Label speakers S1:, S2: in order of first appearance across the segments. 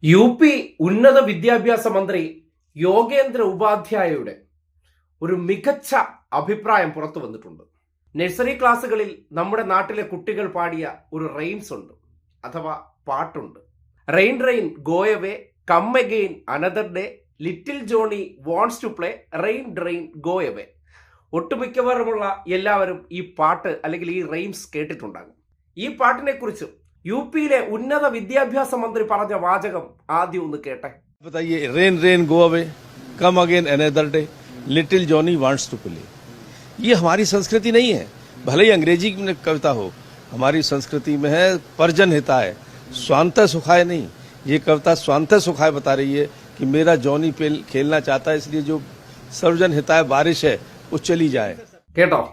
S1: UP. ഉന്നത വിദ്യാഭ്യാസ മന്ത്രി യോഗേന്ദ്ര ഉപാധ്യായയുടെ ഒരു മികച്ച അഭിപ്രായം പുറത്തു വന്നിട്ടുണ്ട്. നഴ്സറി ക്ലാസ്സുകളിൽ നമ്മുടെ നാട്ടിലെ കുട്ടികൾ പാടിയ ഒരു റെയിംസ് ഉണ്ട്, അഥവാ പാട്ടുണ്ട്. Rain rain go away, come again another day, little Johnny wants to play, rain rain go away. ഒട്ടുമിക്കവാറുമുള്ള എല്ലാവരും ഈ പാട്ട് അല്ലെങ്കിൽ ഈ റെയിംസ് കേട്ടിട്ടുണ്ടാകും. ഈ പാട്ടിനെ കുറിച്ച് യു.പിയിലെ ഉന്നത വിദ്യാഭ്യാസ മന്ത്രി പറഞ്ഞ വാചകം ആദ്യം ഒന്ന് കേട്ടെ.
S2: बताइए, rain rain go away, come again another day, little Johnny wants to play. ये हमारी संस्कृति नहीं है. भले ही अंग्रेजी में कविता हो, हमारी संस्कृति में है परजन हिताय, स्वांत सुखाय नहीं. ये कविता स्वांत सुखाय बता रही है कि मेरा जॉनी खेलना चाहता है, इसलिए जो सर्वजन हिताय बारिश है वो चली जाए.
S1: കേട്ടോ,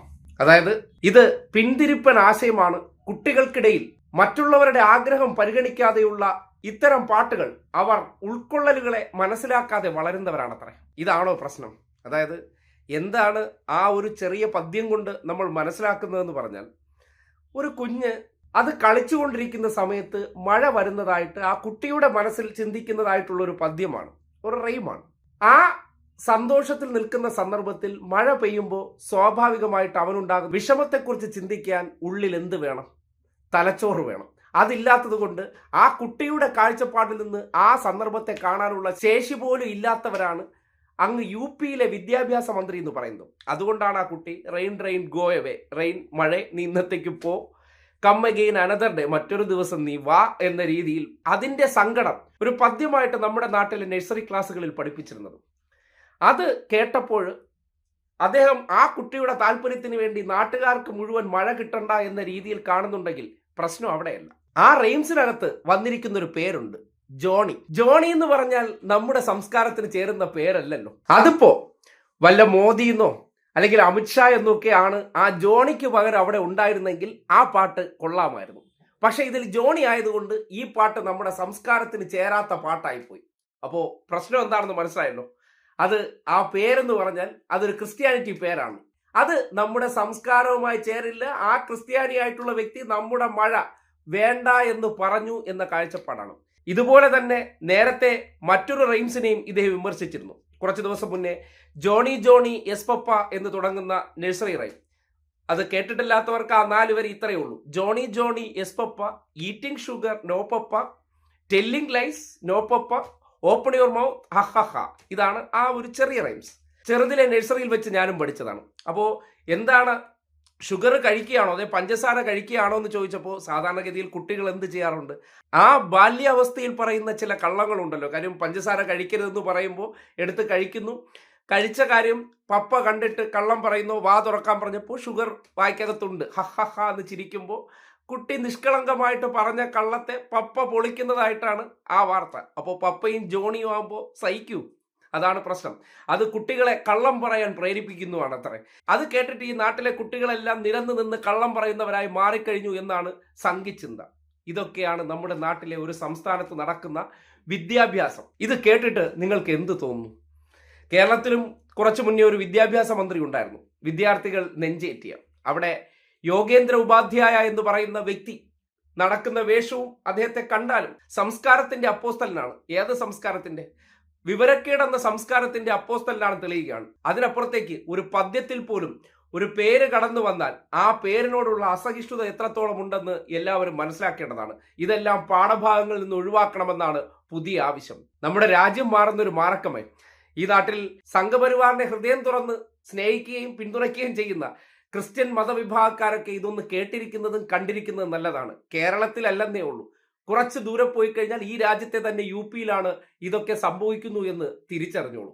S1: അതായത് ഇത് പിന്തിരിപ്പൻ ആശയമാണ്. കുട്ടികൾക്കിടയിൽ മറ്റുള്ളവരുടെ ആഗ്രഹം പരിഗണിക്കാതെയുള്ള ഇത്തരം പാട്ടുകൾ അവർ ഉൾക്കൊള്ളലുകളെ മനസ്സിലാക്കാതെ വളരുന്നവരാണത്രേ. ഇതാണോ പ്രശ്നം? അതായത് എന്താണ് ആ ഒരു ചെറിയ പദ്യം കൊണ്ട് നമ്മൾ മനസ്സിലാക്കുന്നതെന്ന് പറഞ്ഞാൽ, ഒരു കുഞ്ഞ് അത് കളിച്ചുകൊണ്ടിരിക്കുന്ന സമയത്ത് മഴ വരുന്നതായിട്ട് ആ കുട്ടിയുടെ മനസ്സിൽ ചിന്തിക്കുന്നതായിട്ടുള്ള ഒരു പദ്യമാണ്, ഒരു റെയിമാണ്. ആ സന്തോഷത്തിൽ നിൽക്കുന്ന സന്ദർഭത്തിൽ മഴ പെയ്യുമ്പോൾ സ്വാഭാവികമായിട്ട് അവനുണ്ടാകും വിഷമത്തെക്കുറിച്ച് ചിന്തിക്കാൻ ഉള്ളിൽ എന്ത് വേണം? തലച്ചോറ് വേണം. അതില്ലാത്തത് കൊണ്ട് ആ കുട്ടിയുടെ കാഴ്ചപ്പാടിൽ നിന്ന് ആ സന്ദർഭത്തെ കാണാനുള്ള ശേഷി പോലും ഇല്ലാത്തവരാണ് അങ്ങ് യു.പിയിലെ വിദ്യാഭ്യാസ മന്ത്രി എന്ന് പറയുന്നത്. അതുകൊണ്ടാണ് ആ കുട്ടി rain rain go away, rain മഴ നീ ഇന്നത്തേക്ക് പോ, കം അഗെയിൻ അനദർ ഡേ, മറ്റൊരു ദിവസം നീ വാ എന്ന രീതിയിൽ അതിന്റെ സങ്കടം ഒരു പദ്യമായിട്ട് നമ്മുടെ നാട്ടിലെ നഴ്സറി ക്ലാസ്സുകളിൽ പഠിപ്പിച്ചിരുന്നത്. അത് കേട്ടപ്പോൾ അദ്ദേഹം ആ കുട്ടിയുടെ താല്പര്യത്തിന് വേണ്ടി നാട്ടുകാർക്ക് മുഴുവൻ മഴ കിട്ടണ്ട എന്ന രീതിയിൽ കാണുന്നുണ്ടെങ്കിൽ പ്രശ്നം അവിടെയല്ല. ആ റെയിംസിനകത്ത് വന്നിരിക്കുന്ന ഒരു പേരുണ്ട്, ജോണി. ജോണി എന്ന് പറഞ്ഞാൽ നമ്മുടെ സംസ്കാരത്തിന് ചേരുന്ന പേരല്ലല്ലോ. അതിപ്പോ വല്ല മോദിന്നോ അല്ലെങ്കിൽ അമിത്ഷാ എന്നൊക്കെയാണ് ആ ജോണിക്ക് പകരം അവിടെ ഉണ്ടായിരുന്നെങ്കിൽ ആ പാട്ട് കൊള്ളാമായിരുന്നു. പക്ഷെ ഇതിൽ ജോണി ആയതുകൊണ്ട് ഈ പാട്ട് നമ്മുടെ സംസ്കാരത്തിന് ചേരാത്ത പാട്ടായിപ്പോയി. അപ്പോ പ്രശ്നം എന്താണെന്ന് മനസ്സിലായല്ലോ. അത് ആ പേരെന്ന് പറഞ്ഞാൽ അതൊരു ക്രിസ്ത്യാനിറ്റി പേരാണ്. അത് നമ്മുടെ സംസ്കാരവുമായി ചേരില്ല. ആ ക്രിസ്ത്യാനിയായിട്ടുള്ള വ്യക്തി നമ്മുടെ മഴ വേണ്ട എന്ന് പറഞ്ഞു എന്ന കാഴ്ചപ്പാടാണ്. ഇതുപോലെ തന്നെ നേരത്തെ മറ്റൊരു റെയിംസിനെയും ഇദ്ദേഹം വിമർശിച്ചിരുന്നു. കുറച്ച് ദിവസം മുന്നേ ജോണി ജോണി എസ് പപ്പ എന്ന് തുടങ്ങുന്ന നഴ്സറി റെയിം. അത് കേട്ടിട്ടില്ലാത്തവർക്ക് ആ 4 വരി ഇത്രയേ ഉള്ളൂ. Johnny Johnny yes papa, eating sugar no papa, telling lies no papa, open your mouth ha ha ha. ഇതാണ് ആ ഒരു ചെറിയ റൈംസ്. ചെറുതിലെ നഴ്സറിയിൽ വെച്ച് ഞാനും പഠിച്ചതാണ്. അപ്പോൾ എന്താണ്, ഷുഗർ കഴിക്കുകയാണോ അതെ പഞ്ചസാര കഴിക്കുകയാണോ എന്ന് ചോദിച്ചപ്പോൾ സാധാരണഗതിയിൽ കുട്ടികൾ എന്ത് ചെയ്യാറുണ്ട്? ആ ബാല്യാവസ്ഥയിൽ പറയുന്ന ചില കള്ളങ്ങളുണ്ടല്ലോ. കാര്യം പഞ്ചസാര കഴിക്കരുതെന്ന് പറയുമ്പോൾ എടുത്ത് കഴിക്കുന്നു. കഴിച്ച കാര്യം പപ്പ കണ്ടിട്ട് കള്ളം പറയുന്നു, വാ തുറക്കാൻ പറഞ്ഞപ്പോൾ ഷുഗർ വായ്ക്കകത്തുണ്ട്, ഹ ഹ ഹ എന്ന് ചിരിക്കുമ്പോൾ കുട്ടി നിഷ്കളങ്കമായിട്ട് പറഞ്ഞ കള്ളത്തെ പപ്പ പൊളിക്കുന്നതായിട്ടാണ് ആ വാർത്ത. അപ്പോൾ പപ്പയും ജോണിയും ആകുമ്പോൾ സഹിക്കൂ. അതാണ് പ്രശ്നം. അത് കുട്ടികളെ കള്ളം പറയാൻ പ്രേരിപ്പിക്കുന്നുമാണ് അത്രേ. അത് കേട്ടിട്ട് ഈ നാട്ടിലെ കുട്ടികളെല്ലാം നിരന്നു നിന്ന് കള്ളം പറയുന്നവരായി മാറിക്കഴിഞ്ഞു എന്നാണ് സംഘിച്ചിന്ത. ഇതൊക്കെയാണ് നമ്മുടെ നാട്ടിലെ ഒരു സംസ്ഥാനത്ത് നടക്കുന്ന വിദ്യാഭ്യാസം. ഇത് കേട്ടിട്ട് നിങ്ങൾക്ക് എന്ത് തോന്നുന്നു? കേരളത്തിലും കുറച്ചു മുന്നേ ഒരു വിദ്യാഭ്യാസ മന്ത്രി ഉണ്ടായിരുന്നു, വിദ്യാർത്ഥികൾ നെഞ്ചേറ്റിയ. അവിടെ യോഗേന്ദ്ര ഉപാധ്യായ എന്ന് പറയുന്ന വ്യക്തി നടക്കുന്ന വേഷവും അദ്ദേഹത്തെ കണ്ടാലും സംസ്കാരത്തിന്റെ അപ്പോസ്തലനാണ്. ഏത് സംസ്കാരത്തിന്റെ? വിവരക്കേടെന്ന സംസ്കാരത്തിന്റെ അപ്പോസ്തലനാണ് തെളിയുകയാണ്. അതിനപ്പുറത്തേക്ക് ഒരു പദ്യത്തിൽ പോലും ഒരു പേര് കടന്നു വന്നാൽ ആ പേരിനോടുള്ള അസഹിഷ്ണുത എത്രത്തോളം ഉണ്ടെന്ന് എല്ലാവരും മനസ്സിലാക്കേണ്ടതാണ്. ഇതെല്ലാം പാഠഭാഗങ്ങളിൽ നിന്ന് ഒഴിവാക്കണമെന്നാണ് പുതിയ ആവശ്യം. നമ്മുടെ രാജ്യം മാറുന്നൊരു മാറക്കമായി. ഈ നാട്ടിൽ സംഘപരിവാറിന്റെ ഹൃദയം തുറന്ന് സ്നേഹിക്കുകയും പിന്തുണയ്ക്കുകയും ചെയ്യുന്ന ക്രിസ്ത്യൻ മതവിഭാഗക്കാരൊക്കെ ഇതൊന്ന് കേട്ടിരിക്കുന്നതും കണ്ടിരിക്കുന്നതും നല്ലതാണ്. കേരളത്തിലല്ലെന്നേ ഉള്ളൂ, കുറച്ച് ദൂരെ പോയി കഴിഞ്ഞാൽ ഈ രാജ്യത്തെ തന്നെ യു.പിയിലാണ് ഇതൊക്കെ സംഭവിക്കുന്നു എന്ന് തിരിച്ചറിഞ്ഞോളൂ.